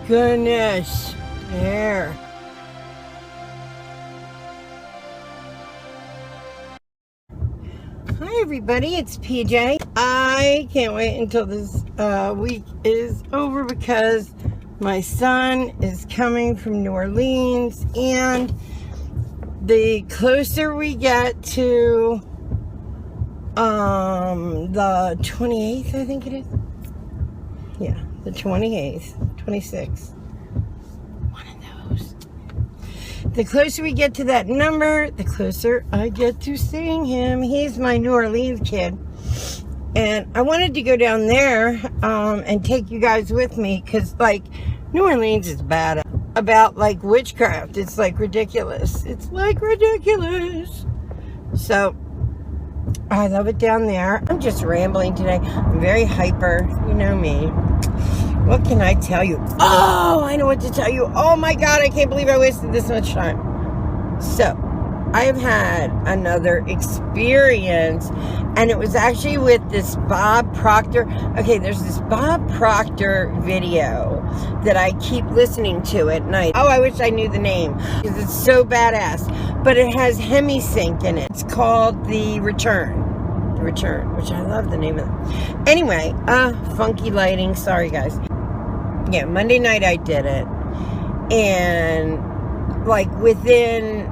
goodness. There. Hi everybody, it's PJ. I can't wait until this week is over because my son is coming from New Orleans, and the closer we get to the 28th, I think it is. Yeah, the 28th, 26th. One of those. The closer we get to that number, the closer I get to seeing him. He's my New Orleans kid. And I wanted to go down there and take you guys with me because, like, New Orleans is bad about, like, witchcraft. It's, like, ridiculous. It's, like, ridiculous. So, I love it down there. I'm just rambling today. I'm very hyper. You know me. What can I tell you? Oh, I know what to tell you. Oh, my God. I can't believe I wasted this much time. So, I've had another experience, and it was actually with this Bob Proctor. Okay, there's this Bob Proctor video that I keep listening to at night. Oh, I wish I knew the name because it's so badass. But it has hemisync in it. It's called The Return. The Return, which I love the name of it. Anyway, funky lighting. Sorry, guys. Yeah, Monday night I did it. And, like, within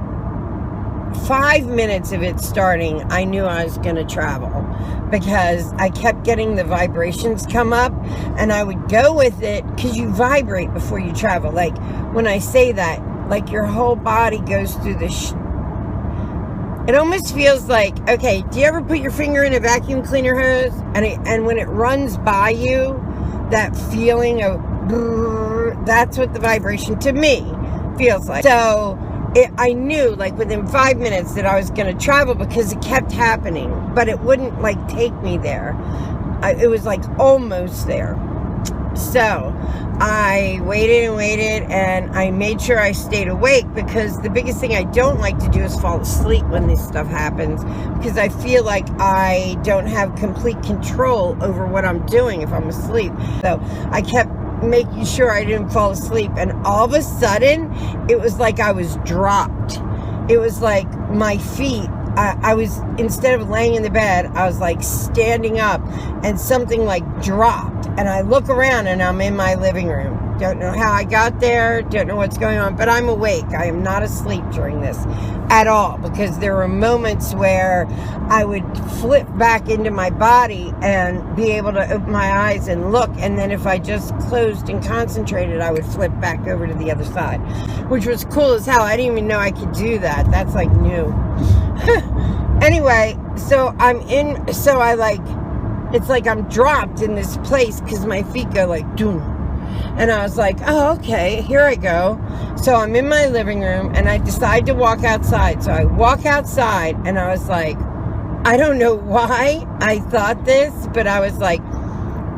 5 minutes of it starting, I knew I was going to travel because I kept getting the vibrations come up, and I would go with it because you vibrate before you travel. Like, when I say that, like, your whole body goes through the it almost feels like, okay, do you ever put your finger in a vacuum cleaner hose and when it runs by you, that feeling of brrr, that's what the vibration to me feels like. So I knew, like, within 5 minutes that I was going to travel because it kept happening, but it wouldn't, like, take me there. It was, like, almost there. So I waited and waited, and I made sure I stayed awake because the biggest thing I don't like to do is fall asleep when this stuff happens because I feel like I don't have complete control over what I'm doing if I'm asleep. So I kept making sure I didn't fall asleep, and all of a sudden it was like I was dropped. It was like my feet, I was, instead of laying in the bed, I was like standing up, and something like dropped, and I look around and I'm in my living room. Don't know how I got there, don't know what's going on, but I'm awake. I am not asleep during this at all, because there were moments where I would flip back into my body and be able to open my eyes and look, and then if I just closed and concentrated, I would flip back over to the other side, which was cool as hell. I didn't even know I could do that. That's like new. Anyway, so I like, it's like I'm dropped in this place because my feet go like doom. And I was like, oh, okay, here I go. So I'm in my living room and I decide to walk outside. So I walk outside and I was like, I don't know why I thought this, but I was like,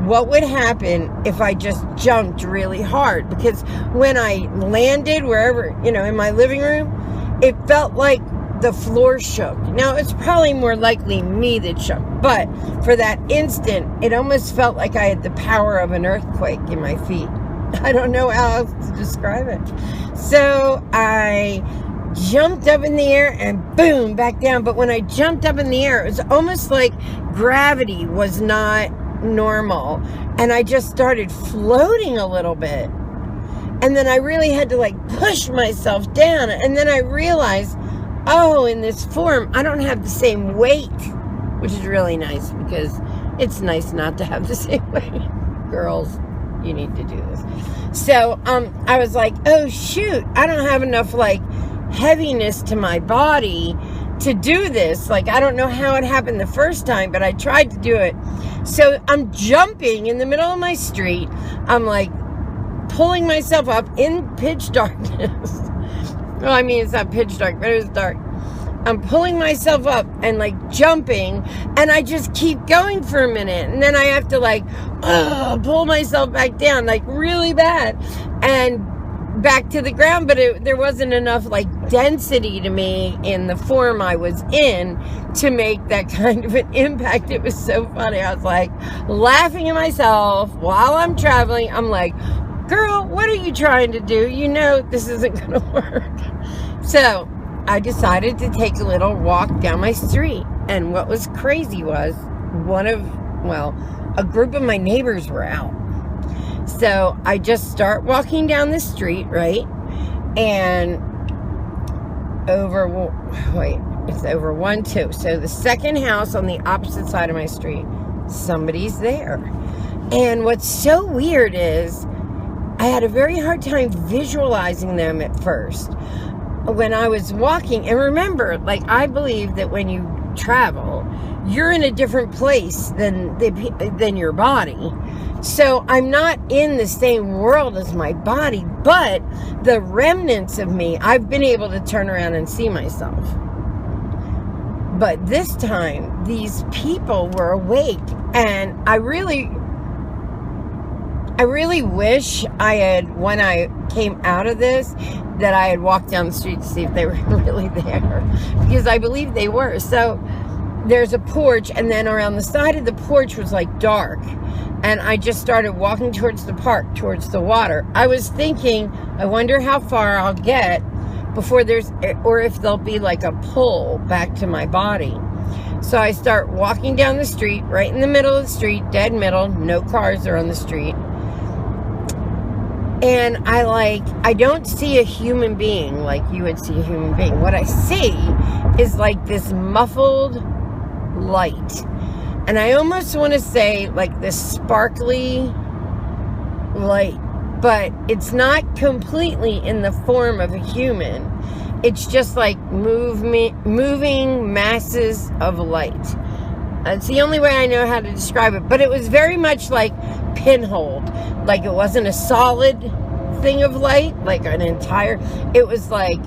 what would happen if I just jumped really hard? Because when I landed wherever, in my living room, it felt like the floor shook. Now, it's probably more likely me that shook, but for that instant, it almost felt like I had the power of an earthquake in my feet. I don't know how else to describe it. So I jumped up in the air and boom, back down. But when I jumped up in the air, it was almost like gravity was not normal. And I just started floating a little bit. And then I really had to like push myself down. And then I realized, oh, in this form, I don't have the same weight, which is really nice because it's nice not to have the same weight. Girls, you need to do this. So, I was like, oh shoot, I don't have enough like heaviness to my body to do this. Like, I don't know how it happened the first time, but I tried to do it. So I'm jumping in the middle of my street. I'm like pulling myself up in pitch darkness. Well, I mean, it's not pitch dark, but it was dark. I'm pulling myself up and like jumping, and I just keep going for a minute, and then I have to like pull myself back down like really bad and back to the ground, but there wasn't enough like density to me in the form I was in to make that kind of an impact. It was so funny. I was like laughing at myself while I'm traveling. I'm like, girl, what are you trying to do? You know this isn't going to work. So I decided to take a little walk down my street. And what was crazy was a group of my neighbors were out. So I just start walking down the street, right? And it's over 1, 2. So the second house on the opposite side of my street, somebody's there. And what's so weird is I had a very hard time visualizing them at first when I was walking. And remember, like, I believe that when you travel, you're in a different place than your body. So I'm not in the same world as my body, but the remnants of me, I've been able to turn around and see myself. But this time, these people were awake, and I really wish I had, when I came out of this, that I had walked down the street to see if they were really there, because I believe they were. So there's a porch, and then around the side of the porch was like dark, and I just started walking towards the park, towards the water. I was thinking, I wonder how far I'll get before or if there'll be like a pull back to my body. So I start walking down the street, right in the middle of the street, dead middle, no cars are on the street. And I don't see a human being like you would see a human being. What I see is like this muffled light. And I almost want to say like this sparkly light, but it's not completely in the form of a human. It's just like moving masses of light. It's the only way I know how to describe it. But it was very much like pinholed. Like it wasn't a solid thing of light, like an entire, it was like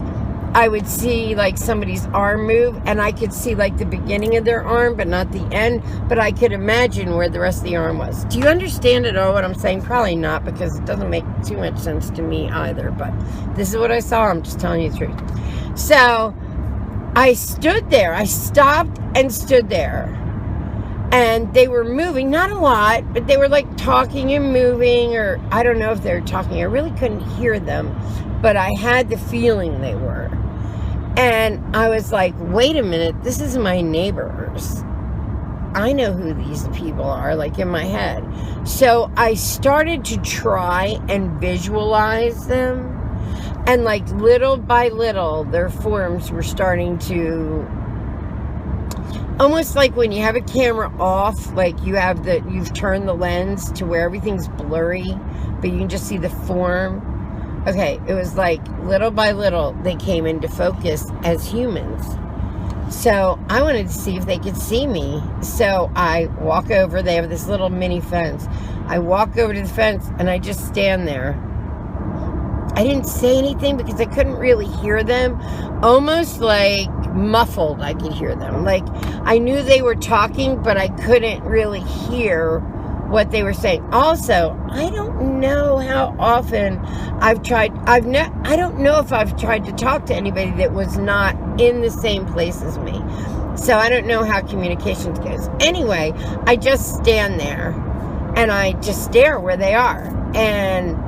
I would see like somebody's arm move, and I could see like the beginning of their arm, but not the end. But I could imagine where the rest of the arm was. Do you understand at all what I'm saying? Probably not, because it doesn't make too much sense to me either. But this is what I saw. I'm just telling you the truth. So I stood there. I stopped and stood there. And they were moving, not a lot, but they were like talking and moving, or I don't know if they were talking. I really couldn't hear them, but I had the feeling they were. And I was like, wait a minute, this is my neighbors. I know who these people are, like in my head. So I started to try and visualize them. And like little by little, their forms were starting to, almost like when you have a camera off, like you've turned the lens to where everything's blurry, but you can just see the form. Okay, it was like little by little they came into focus as humans. So I wanted to see if they could see me. So I walk over, they have this little mini fence. I walk over to the fence and I just stand there. I didn't say anything because I couldn't really hear them. Almost like muffled, I could hear them. Like I knew they were talking, but I couldn't really hear what they were saying. Also, I don't know how often I don't know if I've tried to talk to anybody that was not in the same place as me. So I don't know how communications goes. Anyway, I just stand there and I just stare where they are. And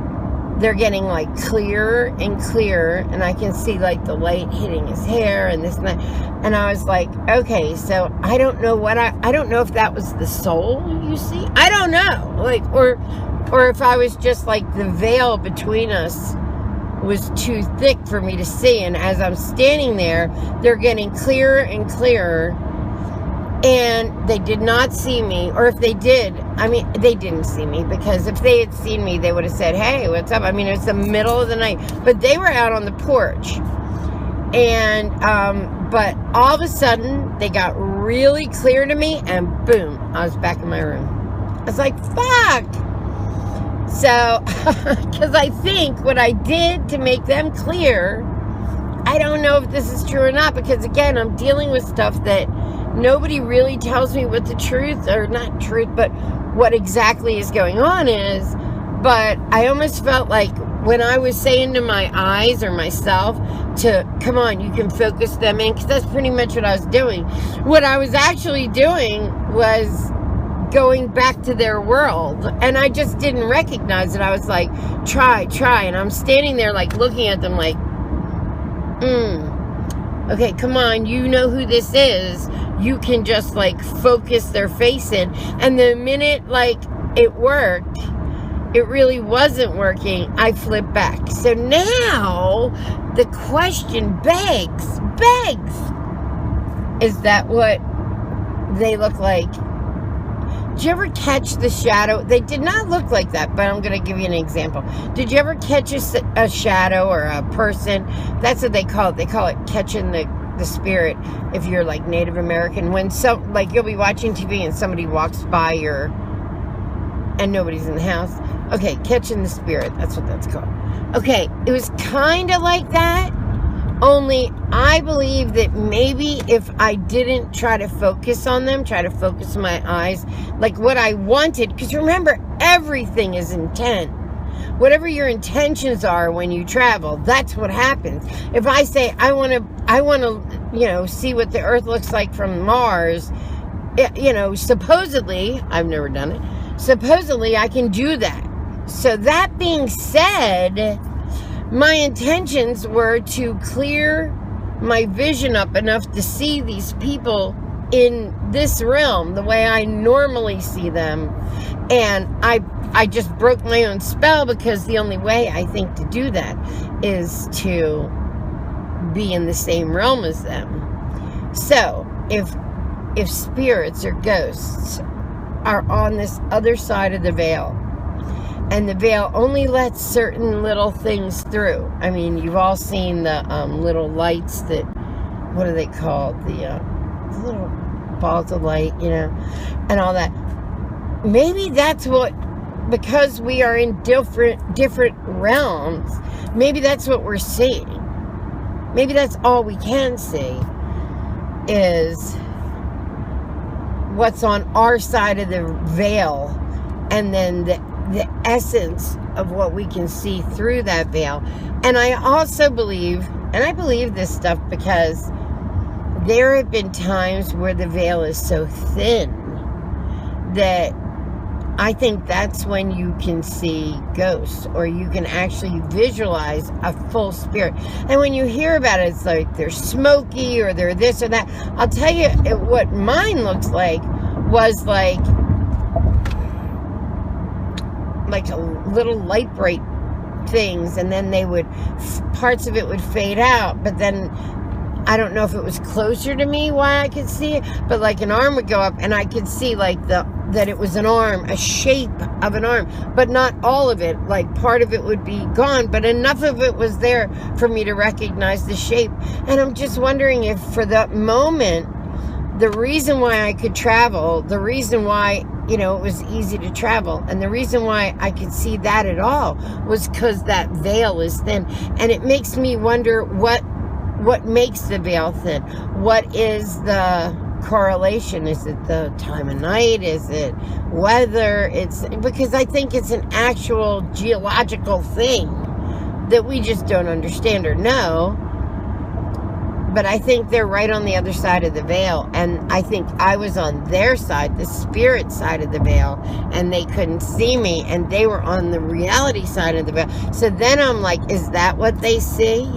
they're getting like clearer and clearer, and I can see like the light hitting his hair and this and that. And I was like, okay, so I don't know what I don't know if that was the soul you see. I don't know. Like, or if I was just like the veil between us was too thick for me to see. And as I'm standing there, they're getting clearer and clearer. And they did not see me, or if they did, I mean, they didn't see me, because if they had seen me, they would have said, hey, what's up? I mean, it's the middle of the night, but they were out on the porch. And, but all of a sudden, they got really clear to me, and boom, I was back in my room. I was like, fuck! So, because I think what I did to make them clear, I don't know if this is true or not, because again, I'm dealing with stuff that nobody really tells me what the truth, or not truth, but what exactly is going on is. But I almost felt like when I was saying to my eyes or myself to, come on, you can focus them in, because that's pretty much what I was doing. What I was actually doing was going back to their world. And I just didn't recognize it. I was like, try. And I'm standing there like looking at them like, okay, come on, you know who this is. You can just like focus their face in. And the minute like it worked, it really wasn't working, I flipped back. So now the question begs, is that what they look like? Did you ever catch the shadow? They did not look like that, but I'm going to give you an example. Did you ever catch a shadow or a person? That's what they call it. They call it catching the spirit if you're like Native American. When like you'll be watching TV and somebody walks by and nobody's in the house. Okay, catching the spirit. That's what that's called. Okay, it was kind of like that. Only I believe that maybe if I didn't try to focus on them, try to focus my eyes, like what I wanted, because remember, everything is intent. Whatever your intentions are when you travel, that's what happens. If I say, I want to, see what the Earth looks like from Mars, supposedly, I've never done it, supposedly I can do that. So that being said, my intentions were to clear my vision up enough to see these people in this realm the way I normally see them. And I just broke my own spell, because the only way I think to do that is to be in the same realm as them. So if spirits or ghosts are on this other side of the veil, and the veil only lets certain little things through. I mean, you've all seen the little lights that, what are they called? The little balls of light, and all that. Maybe that's what, because we are in different realms, maybe that's what we're seeing. Maybe that's all we can see, is what's on our side of the veil, and then the essence of what we can see through that veil. And I also believe, and I believe this stuff because there have been times where the veil is so thin that I think that's when you can see ghosts, or you can actually visualize a full spirit. And when you hear about it, it's like they're smoky, or they're this or that. I'll tell you what mine looks like was like a little light bright things, and then parts of it would fade out, but then I don't know if it was closer to me why I could see it, but like an arm would go up and I could see like that it was an arm, a shape of an arm, but not all of it. Like part of it would be gone, but enough of it was there for me to recognize the shape. And I'm just wondering if for that moment, the reason why I could travel, the reason why it was easy to travel, and the reason why I could see that at all was because that veil is thin. And it makes me wonder what makes the veil thin. What is the correlation? Is it the time of night? Is it weather? Because I think it's an actual geological thing that we just don't understand or know. But I think they're right on the other side of the veil. And I think I was on their side, the spirit side of the veil, and they couldn't see me, and they were on the reality side of the veil. So then I'm like, is that what they see?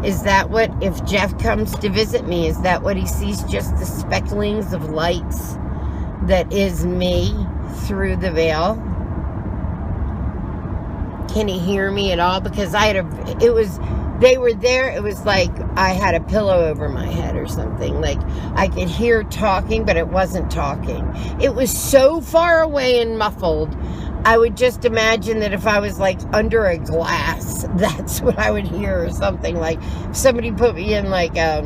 Is that what, if Jeff comes to visit me, is that what he sees? Just the specklings of lights that is me through the veil? Can he hear me at all? Because they were there, it was like I had a pillow over my head or something. Like I could hear talking, but it wasn't talking. It was so far away and muffled. I would just imagine that if I was like under a glass, that's what I would hear, or something. Like somebody put me in like a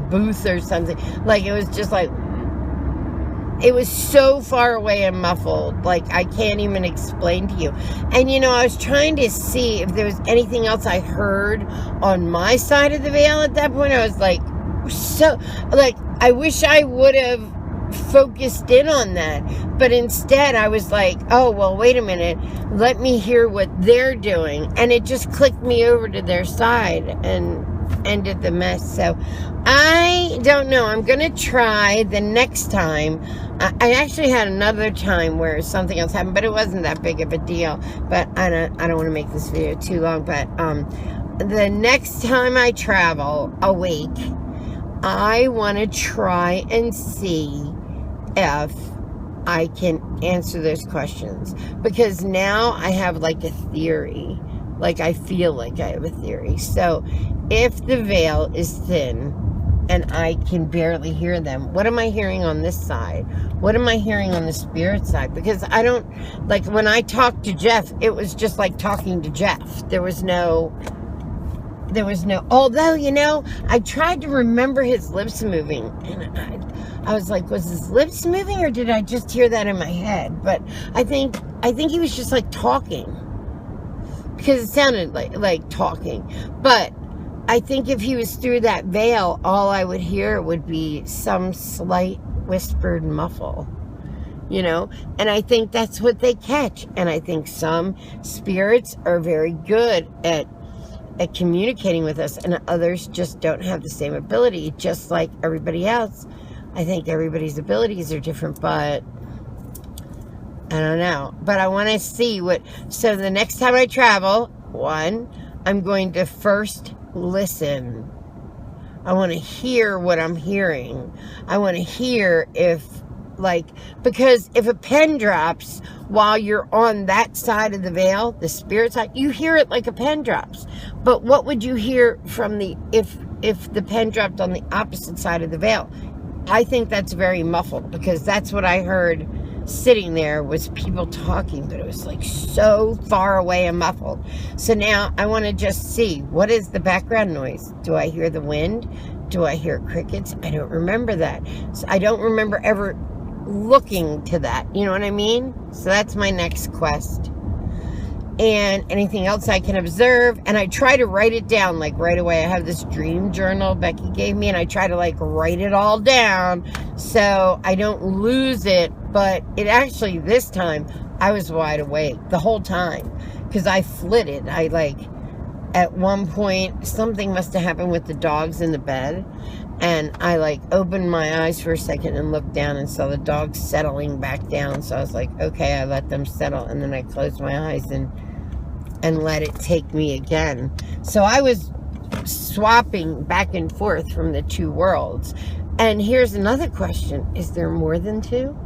booth or something. Like it was just like, it was so far away and muffled, like I can't even explain to you. And I was trying to see if there was anything else I heard on my side of the veil at that point. I was like, I wish I would have focused in on that. But instead I was like, oh, well, wait a minute. Let me hear what they're doing. And it just clicked me over to their side. And ended the mess. So I don't know. I'm going to try the next time. I actually had another time where something else happened, but it wasn't that big of a deal. But I don't want to make this video too long. But the next time I travel a week, I want to try and see if I can answer those questions, because now I have like a theory. Like, I feel like I have a theory. So if the veil is thin and I can barely hear them, what am I hearing on this side? What am I hearing on the spirit side? Because I don't, like, when I talked to Jeff, it was just like talking to Jeff. There was no, although, you know, I tried to remember his lips moving, and I was like, was his lips moving, or did I just hear that in my head? But I think he was just like talking, because it sounded like talking. But I think if he was through that veil, all I would hear would be some slight whispered muffle, you know? And I think that's what they catch. And I think some spirits are very good at communicating with us, and others just don't have the same ability, just like everybody else. I think everybody's abilities are different, but I don't know. But I want to see what, so the next time I travel, one, I'm going to first listen. I want to hear what I'm hearing. I want to hear if, like, because if a pen drops while you're on that side of the veil, the spirit side, you hear it like a pen drops. But what would you hear from the, if the pen dropped on the opposite side of the veil? I think that's very muffled, because that's what I heard sitting there, was people talking, but it was like so far away and muffled. So now I want to just see, what is the background noise? Do I hear the wind? Do I hear crickets? I don't remember that. So I don't remember ever looking to that, you know what I mean? So that's my next quest. And anything else I can observe, and I try to write it down like right away. I have this dream journal Becky gave me, and I try to like write it all down so I don't lose it. But it actually, this time I was wide awake the whole time, because I flitted. I like, at one point something must have happened with the dogs in the bed, and I like opened my eyes for a second and looked down and saw the dogs settling back down. So I was like, okay, I let them settle, and then I closed my eyes and let it take me again. So I was swapping back and forth from the two worlds. And here's another question. Is there more than two?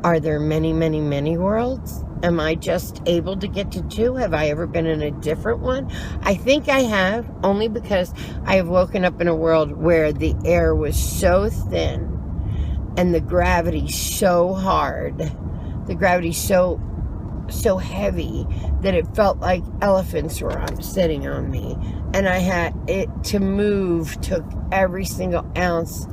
Are there many, many, many worlds? Am I just able to get to two? Have I ever been in a different one? I think I have, only because I have woken up in a world where the air was so thin and the gravity so hard, the gravity so heavy that it felt like elephants were sitting on me, and I had it to move took every single ounce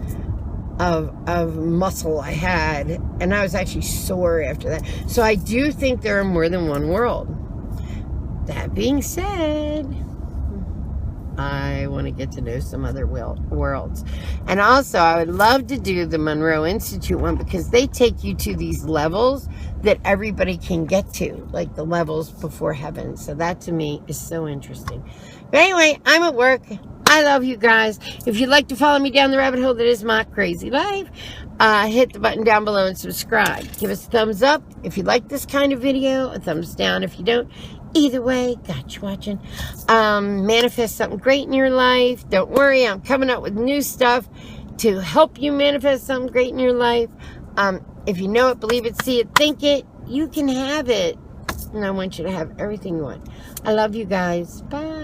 of muscle I had, and I was actually sore after that. So I do think there are more than one world. That being said, I want to get to know some other worlds. And also, I would love to do the Monroe Institute one, because they take you to these levels that everybody can get to, like the levels before heaven. So that to me is so interesting. But anyway, I'm at work. I love you guys. If you'd like to follow me down the rabbit hole that is my crazy life, hit the button down below and subscribe. Give us a thumbs up if you like this kind of video, a thumbs down if you don't. Either way, got you watching. Manifest something great in your life. Don't worry, I'm coming up with new stuff to help you manifest something great in your life. If you know it, believe it, see it, think it, you can have it. And I want you to have everything you want. I love you guys. Bye.